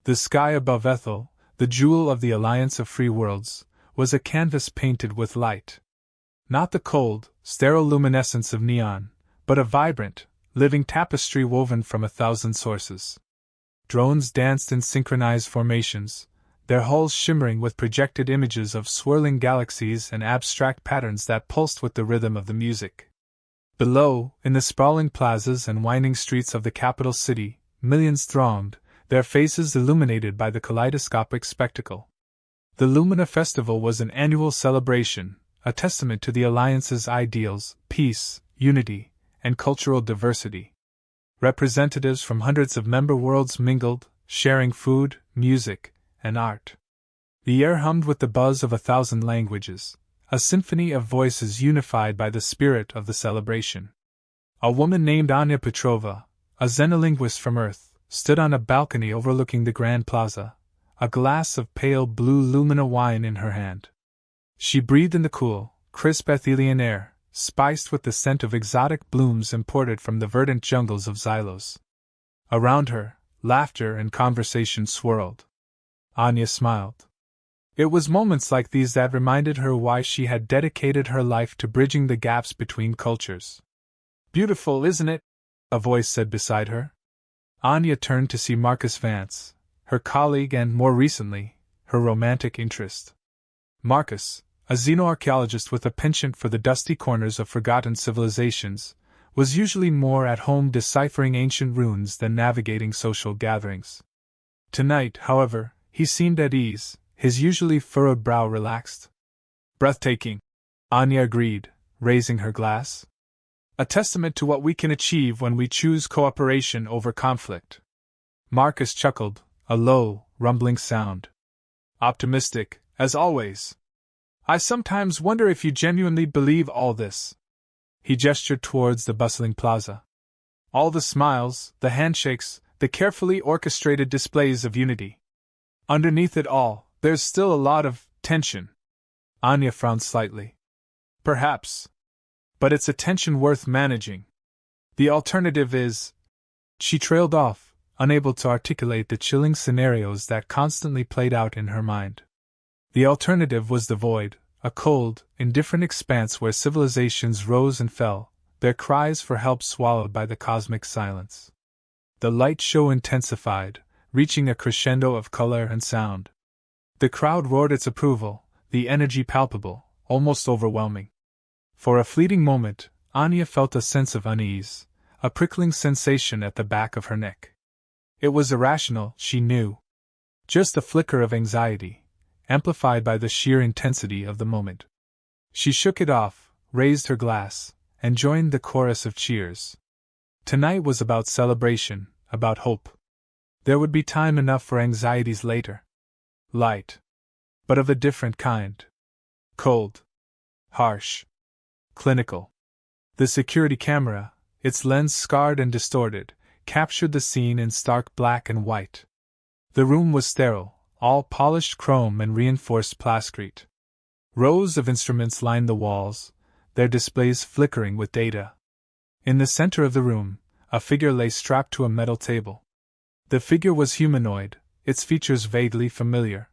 The sky above Ethel, the jewel of the Alliance of Free Worlds, was a canvas painted with light. Not the cold, sterile luminescence of neon, but a vibrant, living tapestry woven from 1,000 sources. Drones danced in synchronized formations, their hulls shimmering with projected images of swirling galaxies and abstract patterns that pulsed with the rhythm of the music. Below, in the sprawling plazas and winding streets of the capital city, millions thronged, their faces illuminated by the kaleidoscopic spectacle. The Lumina Festival was an annual celebration, a testament to the Alliance's ideals, peace, unity, and cultural diversity. Representatives from hundreds of member worlds mingled, sharing food, music, and art. The air hummed with the buzz of 1,000 languages, a symphony of voices unified by the spirit of the celebration. A woman named Anya Petrova, a xenolinguist from Earth, stood on a balcony overlooking the Grand Plaza, a glass of pale blue Lumina wine in her hand. She breathed in the cool, crisp Ethelian air, spiced with the scent of exotic blooms imported from the verdant jungles of Xylos. Around her, laughter and conversation swirled. Anya smiled. It was moments like these that reminded her why she had dedicated her life to bridging the gaps between cultures. "Beautiful, isn't it?" a voice said beside her. Anya turned to see Marcus Vance, her colleague and, more recently, her romantic interest. Marcus, a xenoarchaeologist with a penchant for the dusty corners of forgotten civilizations, was usually more at home deciphering ancient runes than navigating social gatherings. Tonight, however, he seemed at ease, his usually furrowed brow relaxed. "Breathtaking," Anya agreed, raising her glass. "A testament to what we can achieve when we choose cooperation over conflict." Marcus chuckled, a low, rumbling sound. "Optimistic, as always. I sometimes wonder if you genuinely believe all this." He gestured towards the bustling plaza. "All the smiles, the handshakes, the carefully orchestrated displays of unity. Underneath it all, there's still a lot of tension." Anya frowned slightly. "Perhaps. But it's a tension worth managing. The alternative is—" She trailed off, unable to articulate the chilling scenarios that constantly played out in her mind. The alternative was the void, a cold, indifferent expanse where civilizations rose and fell, their cries for help swallowed by the cosmic silence. The light show intensified, reaching a crescendo of color and sound. The crowd roared its approval, the energy palpable, almost overwhelming. For a fleeting moment, Anya felt a sense of unease, a prickling sensation at the back of her neck. It was irrational, she knew. Just a flicker of anxiety, amplified by the sheer intensity of the moment. She shook it off, raised her glass, and joined the chorus of cheers. Tonight was about celebration, about hope. There would be time enough for anxieties later. Light. But of a different kind. Cold. Harsh. Clinical. The security camera, its lens scarred and distorted, captured the scene in stark black and white. The room was sterile, all polished chrome and reinforced plascrete. Rows of instruments lined the walls, their displays flickering with data. In the center of the room, a figure lay strapped to a metal table. The figure was humanoid, its features vaguely familiar.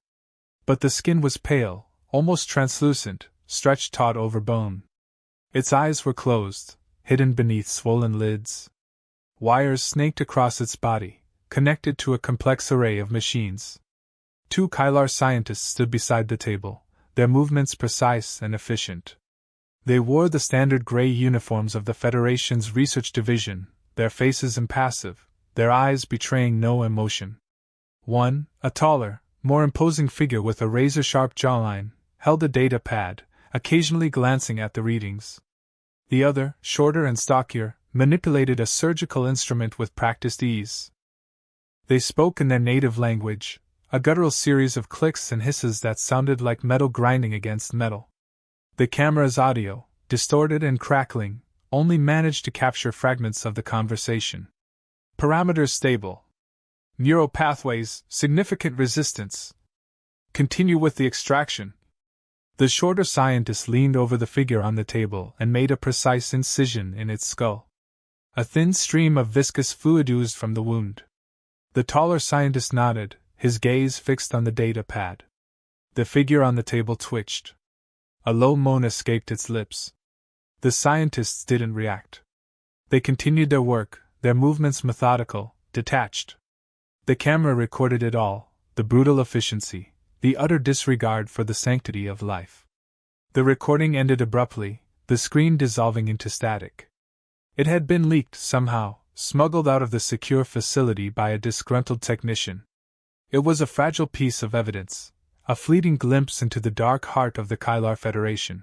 But the skin was pale, almost translucent, stretched taut over bone. Its eyes were closed, hidden beneath swollen lids. Wires snaked across its body, connected to a complex array of machines. 2 Ky'Lar scientists stood beside the table, their movements precise and efficient. They wore the standard gray uniforms of the Federation's research division, their faces impassive, their eyes betraying no emotion. One, a taller, more imposing figure with a razor-sharp jawline, held a data pad, occasionally glancing at the readings. The other, shorter and stockier, manipulated a surgical instrument with practiced ease. They spoke in their native language, a guttural series of clicks and hisses that sounded like metal grinding against metal. The camera's audio, distorted and crackling, only managed to capture fragments of the conversation. Parameters stable. Neural pathways, significant resistance. Continue with the extraction. The shorter scientist leaned over the figure on the table and made a precise incision in its skull. A thin stream of viscous fluid oozed from the wound. The taller scientist nodded, his gaze fixed on the data pad. The figure on the table twitched. A low moan escaped its lips. The scientists didn't react. They continued their work, their movements methodical, detached. The camera recorded it all, the brutal efficiency, the utter disregard for the sanctity of life. The recording ended abruptly, the screen dissolving into static. It had been leaked somehow, smuggled out of the secure facility by a disgruntled technician. It was a fragile piece of evidence, a fleeting glimpse into the dark heart of the Ky'Lar Federation.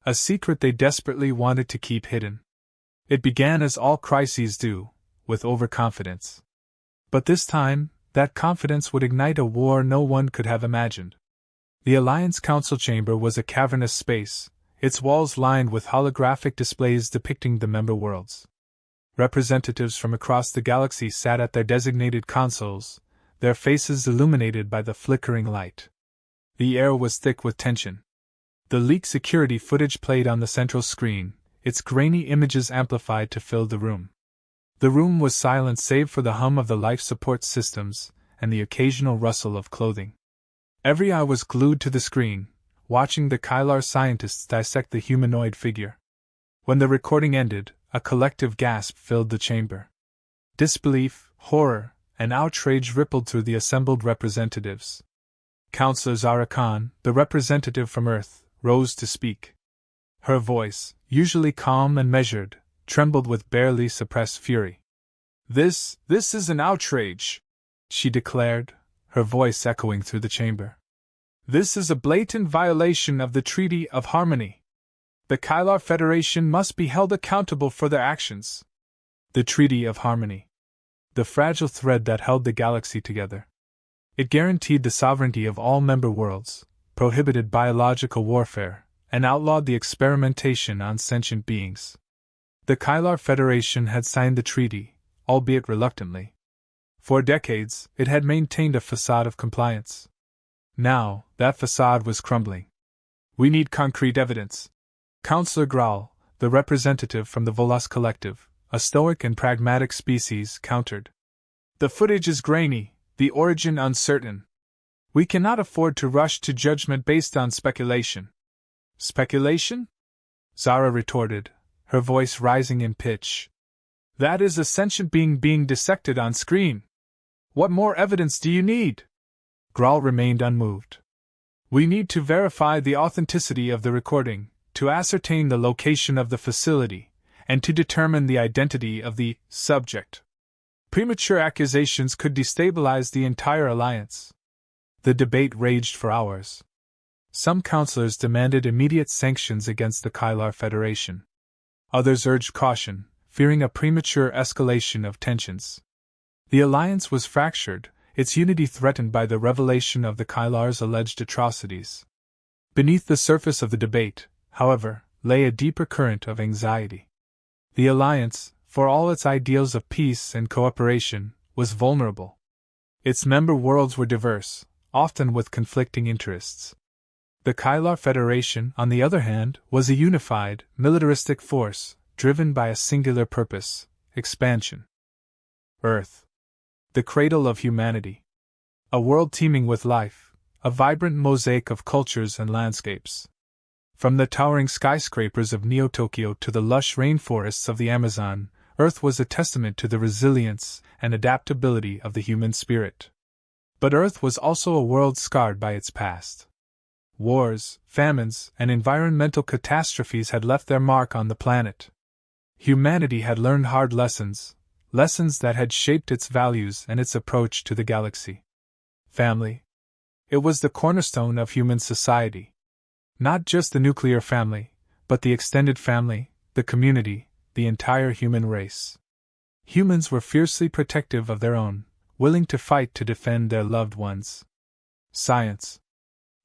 A secret they desperately wanted to keep hidden. It began as all crises do, with overconfidence. But this time, that confidence would ignite a war no one could have imagined. The Alliance Council Chamber was a cavernous space, its walls lined with holographic displays depicting the member worlds. Representatives from across the galaxy sat at their designated consoles, their faces illuminated by the flickering light. The air was thick with tension. The leaked security footage played on the central screen, its grainy images amplified to fill the room. The room was silent save for the hum of the life support systems and the occasional rustle of clothing. Every eye was glued to the screen, watching the Ky'Lar scientists dissect the humanoid figure. When the recording ended, a collective gasp filled the chamber. Disbelief, horror, and outrage rippled through the assembled representatives. Counselor Zara Khan, the representative from Earth, rose to speak. Her voice, usually calm and measured, trembled with barely suppressed fury. This is an outrage, she declared, her voice echoing through the chamber. This is a blatant violation of the Treaty of Harmony. The Ky'Lar Federation must be held accountable for their actions. The Treaty of Harmony. The fragile thread that held the galaxy together. It guaranteed the sovereignty of all member worlds, prohibited biological warfare, and outlawed the experimentation on sentient beings. The Ky'Lar Federation had signed the treaty, albeit reluctantly. For decades, it had maintained a facade of compliance. Now, that facade was crumbling. We need concrete evidence. Counselor Graal, the representative from the Volos Collective, a stoic and pragmatic species, countered. The footage is grainy, the origin uncertain. We cannot afford to rush to judgment based on speculation. Speculation? Zara retorted, her voice rising in pitch. That is a sentient being dissected on screen. What more evidence do you need? Graal remained unmoved. We need to verify the authenticity of the recording, to ascertain the location of the facility, and to determine the identity of the subject. Premature accusations could destabilize the entire alliance. The debate raged for hours. Some counselors demanded immediate sanctions against the Ky'Lar Federation. Others urged caution, fearing a premature escalation of tensions. The alliance was fractured, its unity threatened by the revelation of the Ky'Lar's alleged atrocities. Beneath the surface of the debate, however, lay a deeper current of anxiety. The alliance, for all its ideals of peace and cooperation, was vulnerable. Its member worlds were diverse, often with conflicting interests. The Ky'Lar Federation, on the other hand, was a unified, militaristic force, driven by a singular purpose: expansion. Earth. The cradle of humanity. A world teeming with life, a vibrant mosaic of cultures and landscapes. From the towering skyscrapers of Neo-Tokyo to the lush rainforests of the Amazon, Earth was a testament to the resilience and adaptability of the human spirit. But Earth was also a world scarred by its past. Wars, famines, and environmental catastrophes had left their mark on the planet. Humanity had learned hard lessons, lessons that had shaped its values and its approach to the galaxy. Family. It was the cornerstone of human society. Not just the nuclear family, but the extended family, the community, the entire human race. Humans were fiercely protective of their own, willing to fight to defend their loved ones. Science.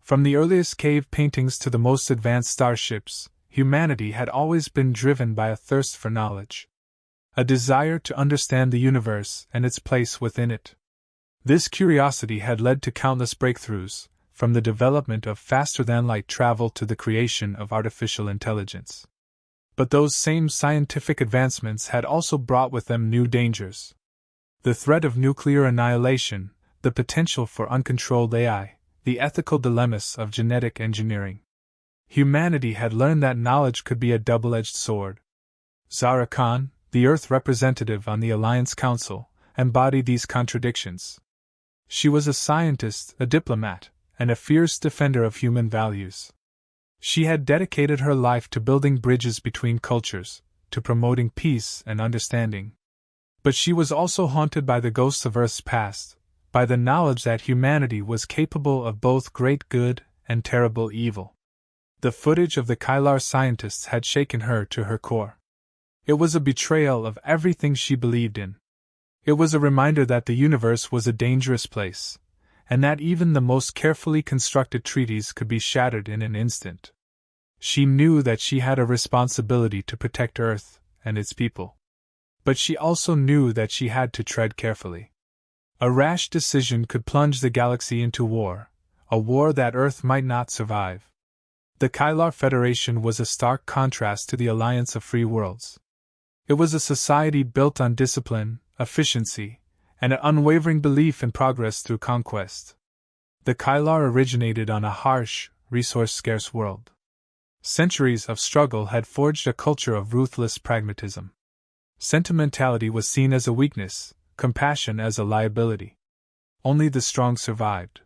From the earliest cave paintings to the most advanced starships, humanity had always been driven by a thirst for knowledge. A desire to understand the universe and its place within it. This curiosity had led to countless breakthroughs, from the development of faster-than-light travel to the creation of artificial intelligence. But those same scientific advancements had also brought with them new dangers. The threat of nuclear annihilation, the potential for uncontrolled AI, the ethical dilemmas of genetic engineering. Humanity had learned that knowledge could be a double-edged sword. Zara Khan, the Earth representative on the Alliance Council, embodied these contradictions. She was a scientist, a diplomat, and a fierce defender of human values. She had dedicated her life to building bridges between cultures, to promoting peace and understanding. But she was also haunted by the ghosts of Earth's past, by the knowledge that humanity was capable of both great good and terrible evil. The footage of the Ky'Lar scientists had shaken her to her core. It was a betrayal of everything she believed in. It was a reminder that the universe was a dangerous place, and that even the most carefully constructed treaties could be shattered in an instant. She knew that she had a responsibility to protect Earth and its people. But she also knew that she had to tread carefully. A rash decision could plunge the galaxy into war, a war that Earth might not survive. The Ky'Lar Federation was a stark contrast to the Alliance of Free Worlds. It was a society built on discipline, efficiency, and an unwavering belief in progress through conquest. The Ky'Lar originated on a harsh, resource-scarce world. Centuries of struggle had forged a culture of ruthless pragmatism. Sentimentality was seen as a weakness, compassion as a liability. Only the strong survived.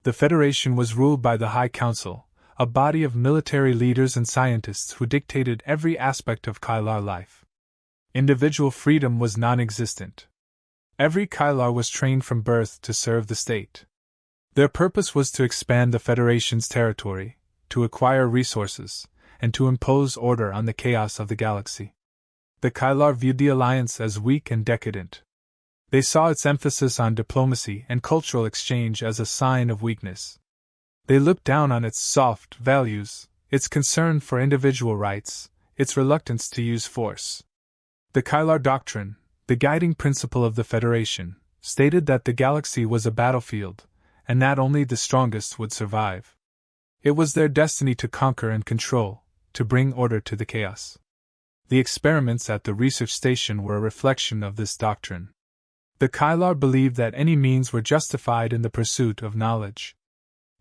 The Federation was ruled by the High Council, a body of military leaders and scientists who dictated every aspect of Ky'Lar life. Individual freedom was non-existent. Every Ky'Lar was trained from birth to serve the state. Their purpose was to expand the Federation's territory, to acquire resources, and to impose order on the chaos of the galaxy. The Ky'Lar viewed the Alliance as weak and decadent. They saw its emphasis on diplomacy and cultural exchange as a sign of weakness. They looked down on its soft values, its concern for individual rights, its reluctance to use force. The Ky'Lar Doctrine, the guiding principle of the Federation, stated that the galaxy was a battlefield, and that only the strongest would survive. It was their destiny to conquer and control, to bring order to the chaos. The experiments at the research station were a reflection of this doctrine. The Ky'Lar believed that any means were justified in the pursuit of knowledge.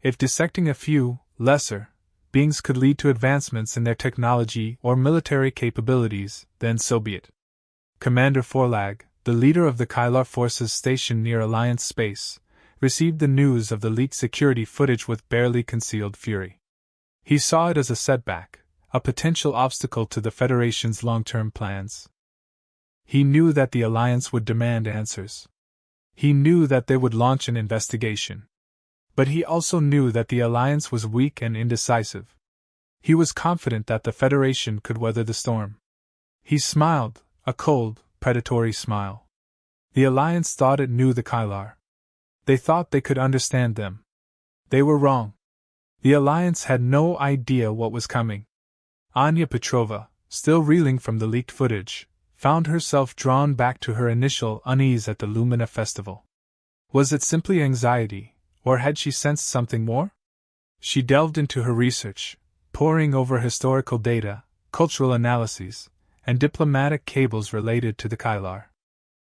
If dissecting a few, lesser, beings could lead to advancements in their technology or military capabilities, then so be it. Commander Forlag, the leader of the Ky'Lar forces stationed near Alliance space, received the news of the leaked security footage with barely concealed fury. He saw it as a setback, a potential obstacle to the Federation's long-term plans. He knew that the Alliance would demand answers. He knew that they would launch an investigation. But he also knew that the Alliance was weak and indecisive. He was confident that the Federation could weather the storm. He smiled, a cold, predatory smile. The Alliance thought it knew the Ky'Lar. They thought they could understand them. They were wrong. The Alliance had no idea what was coming. Anya Petrova, still reeling from the leaked footage, found herself drawn back to her initial unease at the Lumina Festival. Was it simply anxiety, or had she sensed something more? She delved into her research, poring over historical data, cultural analyses, and diplomatic cables related to the Ky'Lar.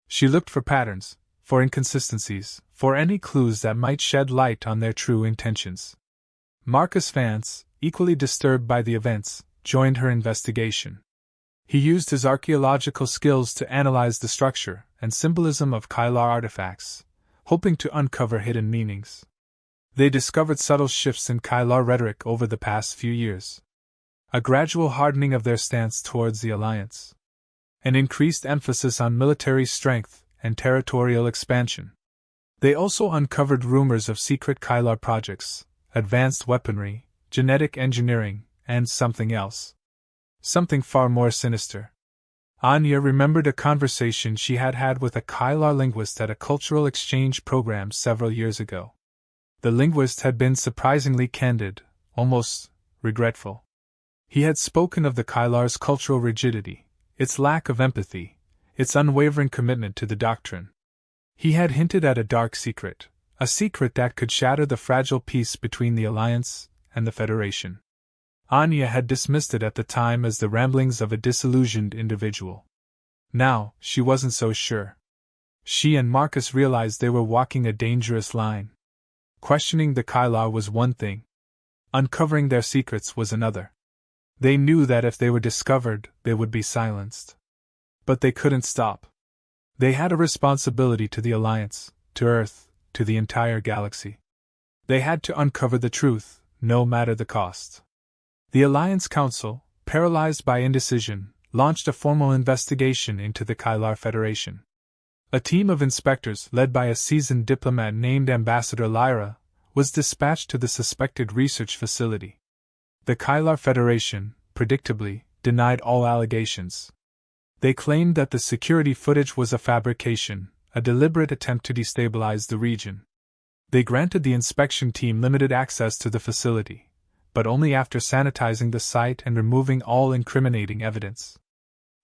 She looked for patterns, for inconsistencies, for any clues that might shed light on their true intentions. Marcus Vance, equally disturbed by the events, joined her investigation. He used his archaeological skills to analyze the structure and symbolism of Ky'Lar artifacts, hoping to uncover hidden meanings. They discovered subtle shifts in Ky'Lar rhetoric over the past few years. A gradual hardening of their stance towards the Alliance. An increased emphasis on military strength and territorial expansion. They also uncovered rumors of secret Ky'Lar projects, advanced weaponry, genetic engineering, and something else. Something far more sinister. Anya remembered a conversation she had had with a Ky'Lar linguist at a cultural exchange program several years ago. The linguist had been surprisingly candid, almost regretful. He had spoken of the Ky'Lar's cultural rigidity, its lack of empathy, its unwavering commitment to the doctrine. He had hinted at a dark secret, a secret that could shatter the fragile peace between the Alliance and the Federation. Anya had dismissed it at the time as the ramblings of a disillusioned individual. Now, she wasn't so sure. She and Marcus realized they were walking a dangerous line. Questioning the Ky'Lar was one thing. Uncovering their secrets was another. They knew that if they were discovered, they would be silenced. But they couldn't stop. They had a responsibility to the Alliance, to Earth, to the entire galaxy. They had to uncover the truth, no matter the cost. The Alliance Council, paralyzed by indecision, launched a formal investigation into the Ky'Lar Federation. A team of inspectors, led by a seasoned diplomat named Ambassador Lyra, was dispatched to the suspected research facility. The Ky'Lar Federation, predictably, denied all allegations. They claimed that the security footage was a fabrication, a deliberate attempt to destabilize the region. They granted the inspection team limited access to the facility, but only after sanitizing the site and removing all incriminating evidence.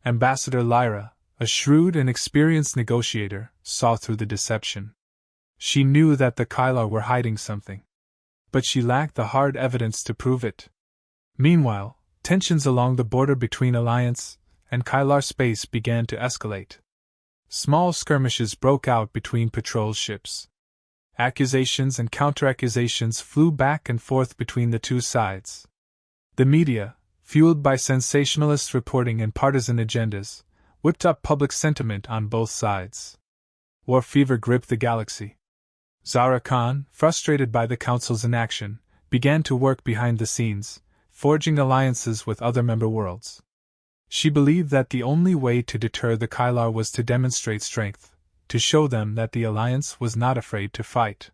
Ambassador Lyra, a shrewd and experienced negotiator, saw through the deception. She knew that the Ky'Lar were hiding something, but she lacked the hard evidence to prove it. Meanwhile, tensions along the border between Alliance and Ky'Lar space began to escalate. Small skirmishes broke out between patrol ships. Accusations and counter-accusations flew back and forth between the two sides. The media, fueled by sensationalist reporting and partisan agendas, whipped up public sentiment on both sides. War fever gripped the galaxy. Zara Khan, frustrated by the Council's inaction, began to work behind the scenes, forging alliances with other member worlds. She believed that the only way to deter the Ky'Lar was to demonstrate strength, to show them that the Alliance was not afraid to fight.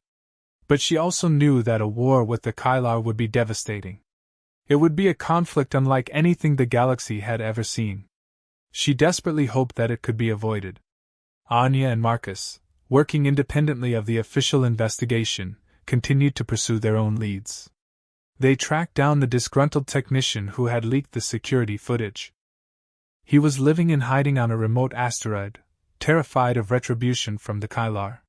But she also knew that a war with the Ky'Lar would be devastating. It would be a conflict unlike anything the galaxy had ever seen. She desperately hoped that it could be avoided. Anya and Marcus, working independently of the official investigation, continued to pursue their own leads. They tracked down the disgruntled technician who had leaked the security footage. He was living in hiding on a remote asteroid, terrified of retribution from the Ky'Lar.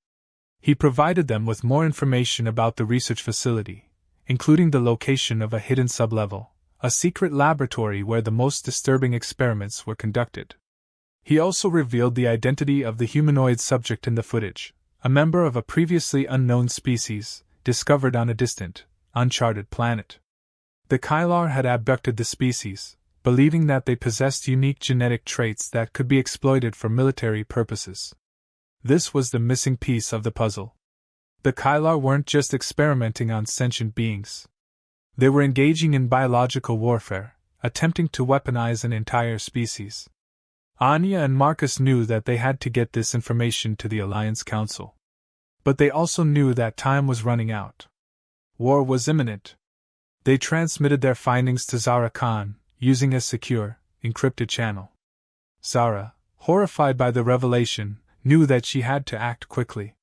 He provided them with more information about the research facility, including the location of a hidden sublevel, a secret laboratory where the most disturbing experiments were conducted. He also revealed the identity of the humanoid subject in the footage, a member of a previously unknown species, discovered on a distant, uncharted planet. The Ky'Lar had abducted the species, believing that they possessed unique genetic traits that could be exploited for military purposes. This was the missing piece of the puzzle. The Ky'Lar weren't just experimenting on sentient beings. They were engaging in biological warfare, attempting to weaponize an entire species. Anya and Marcus knew that they had to get this information to the Alliance Council. But they also knew that time was running out. War was imminent. They transmitted their findings to Zara Khan, using a secure, encrypted channel. Zara, horrified by the revelation, knew that she had to act quickly.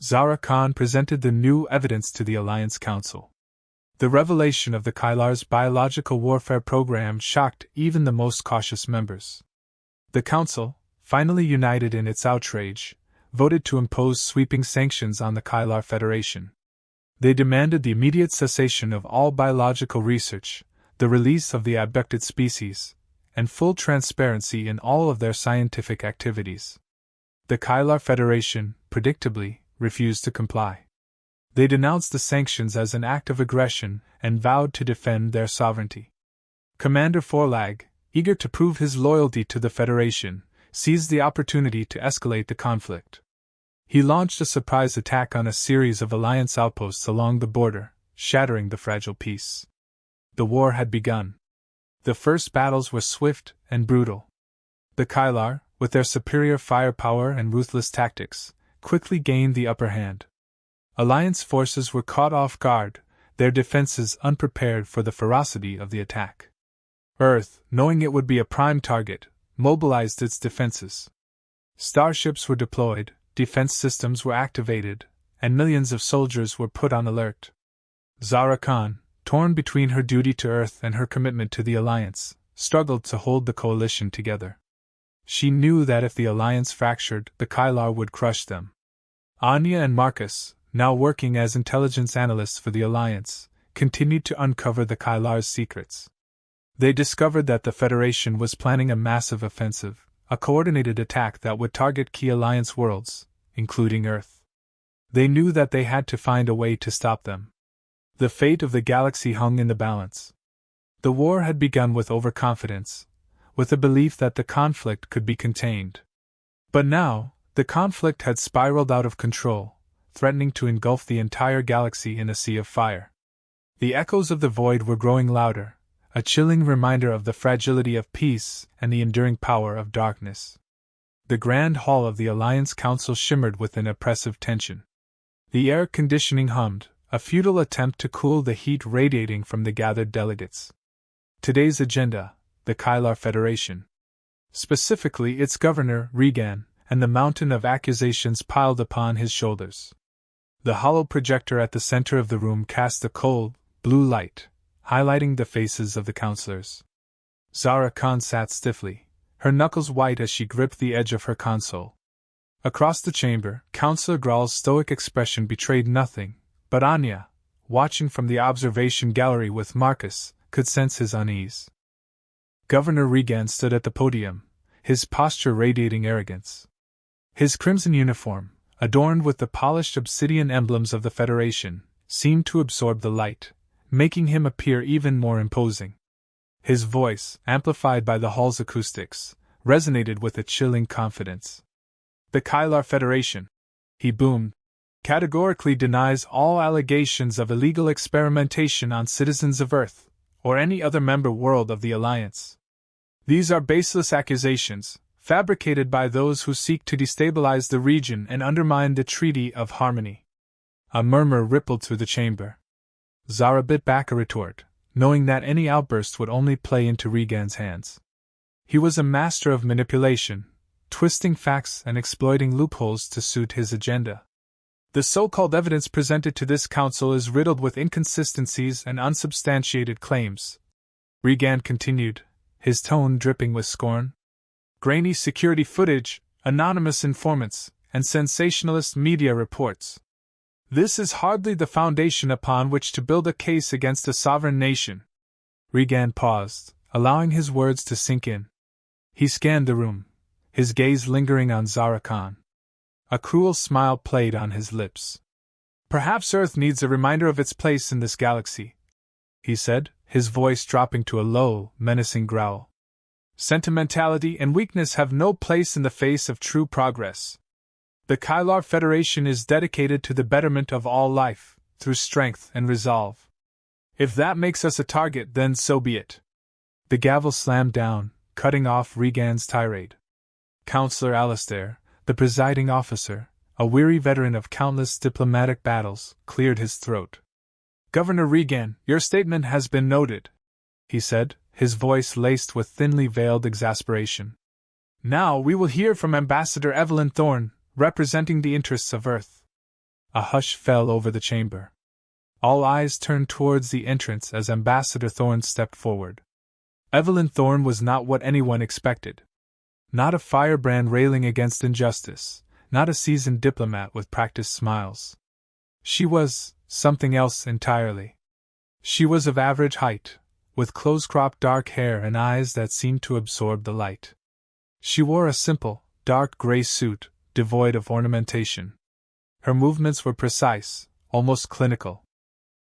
Zara Khan presented the new evidence to the Alliance Council. The revelation of the Ky'Lar's biological warfare program shocked even the most cautious members. The Council, finally united in its outrage, voted to impose sweeping sanctions on the Ky'Lar Federation. They demanded the immediate cessation of all biological research, the release of the abducted species, and full transparency in all of their scientific activities. The Ky'Lar Federation, predictably, refused to comply. They denounced the sanctions as an act of aggression and vowed to defend their sovereignty. Commander Forlag, eager to prove his loyalty to the Federation, seized the opportunity to escalate the conflict. He launched a surprise attack on a series of Alliance outposts along the border, shattering the fragile peace. The war had begun. The first battles were swift and brutal. The Ky'Lar, with their superior firepower and ruthless tactics, quickly gained the upper hand. Alliance forces were caught off guard, their defenses unprepared for the ferocity of the attack. Earth, knowing it would be a prime target, mobilized its defenses. Starships were deployed, defense systems were activated, and millions of soldiers were put on alert. Zara Khan, torn between her duty to Earth and her commitment to the Alliance, struggled to hold the coalition together. She knew that if the Alliance fractured, the Ky'Lar would crush them. Anya and Marcus, now working as intelligence analysts for the Alliance, continued to uncover the Ky'Lar's secrets. They discovered that the Federation was planning a massive offensive, a coordinated attack that would target key Alliance worlds, including Earth. They knew that they had to find a way to stop them. The fate of the galaxy hung in the balance. The war had begun with overconfidence, with the belief that the conflict could be contained. But now, the conflict had spiraled out of control, threatening to engulf the entire galaxy in a sea of fire. The echoes of the void were growing louder, a chilling reminder of the fragility of peace and the enduring power of darkness. The grand hall of the Alliance Council shimmered with an oppressive tension. The air conditioning hummed, a futile attempt to cool the heat radiating from the gathered delegates. Today's agenda: the Ky'Lar Federation. Specifically its governor, Regan, and the mountain of accusations piled upon his shoulders. The hollow projector at the center of the room cast a cold, blue light, highlighting the faces of the counselors. Zara Khan sat stiffly, her knuckles white as she gripped the edge of her console. Across the chamber, Counselor Graal's stoic expression betrayed nothing, but Anya, watching from the observation gallery with Marcus, could sense his unease. Governor Regan stood at the podium, his posture radiating arrogance. His crimson uniform, adorned with the polished obsidian emblems of the Federation, seemed to absorb the light, making him appear even more imposing. His voice, amplified by the hall's acoustics, resonated with a chilling confidence. The Ky'Lar Federation, he boomed, categorically denies all allegations of illegal experimentation on citizens of Earth, or any other member world of the Alliance. These are baseless accusations, fabricated by those who seek to destabilize the region and undermine the Treaty of Harmony. A murmur rippled through the chamber. Zara bit back a retort, knowing that any outburst would only play into Regan's hands. He was a master of manipulation, twisting facts and exploiting loopholes to suit his agenda. The so-called evidence presented to this council is riddled with inconsistencies and unsubstantiated claims, Regan continued, his tone dripping with scorn. Grainy security footage, anonymous informants, and sensationalist media reports. This is hardly the foundation upon which to build a case against a sovereign nation. Regan paused, allowing his words to sink in. He scanned the room, his gaze lingering on Zara Khan. A cruel smile played on his lips. Perhaps Earth needs a reminder of its place in this galaxy, he said, his voice dropping to a low, menacing growl. Sentimentality and weakness have no place in the face of true progress. The Ky'Lar Federation is dedicated to the betterment of all life, through strength and resolve. If that makes us a target, then so be it. The gavel slammed down, cutting off Regan's tirade. Counselor Alastair, the presiding officer, a weary veteran of countless diplomatic battles, cleared his throat. Governor Regan, your statement has been noted, he said, his voice laced with thinly veiled exasperation. Now we will hear from Ambassador Evelyn Thorne, representing the interests of Earth. A hush fell over the chamber. All eyes turned towards the entrance as Ambassador Thorne stepped forward. Evelyn Thorne was not what anyone expected. Not a firebrand railing against injustice, not a seasoned diplomat with practiced smiles. She was something else entirely. She was of average height, with close-cropped dark hair and eyes that seemed to absorb the light. She wore a simple, dark gray suit, devoid of ornamentation. Her movements were precise, almost clinical.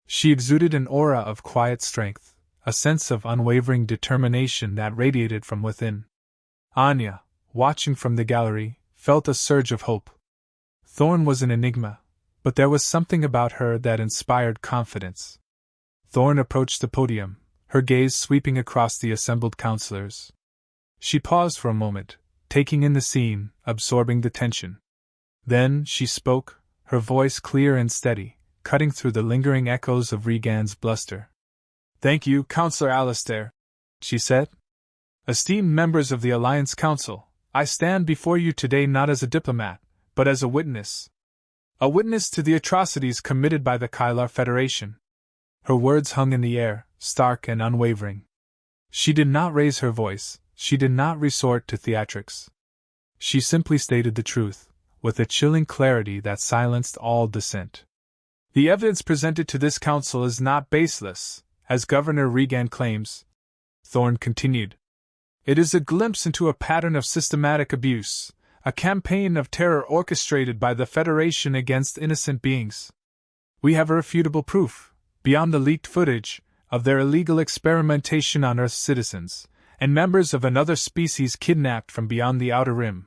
She exuded an aura of quiet strength, a sense of unwavering determination that radiated from within. Anya, watching from the gallery, felt a surge of hope. Thorne was an enigma, but there was something about her that inspired confidence. Thorne approached the podium, her gaze sweeping across the assembled counselors. She paused for a moment, taking in the scene, absorbing the tension. Then she spoke, her voice clear and steady, cutting through the lingering echoes of Regan's bluster. Thank you, Counselor Alastair, she said. Esteemed members of the Alliance Council, I stand before you today not as a diplomat, but as a witness. A witness to the atrocities committed by the Ky'Lar Federation. Her words hung in the air, stark and unwavering. She did not raise her voice, she did not resort to theatrics. She simply stated the truth, with a chilling clarity that silenced all dissent. The evidence presented to this council is not baseless, as Governor Regan claims, Thorne continued. It is a glimpse into a pattern of systematic abuse, A campaign of terror orchestrated by the Federation against innocent beings. We have irrefutable proof, beyond the leaked footage, of their illegal experimentation on Earth's citizens, and members of another species kidnapped from beyond the Outer Rim.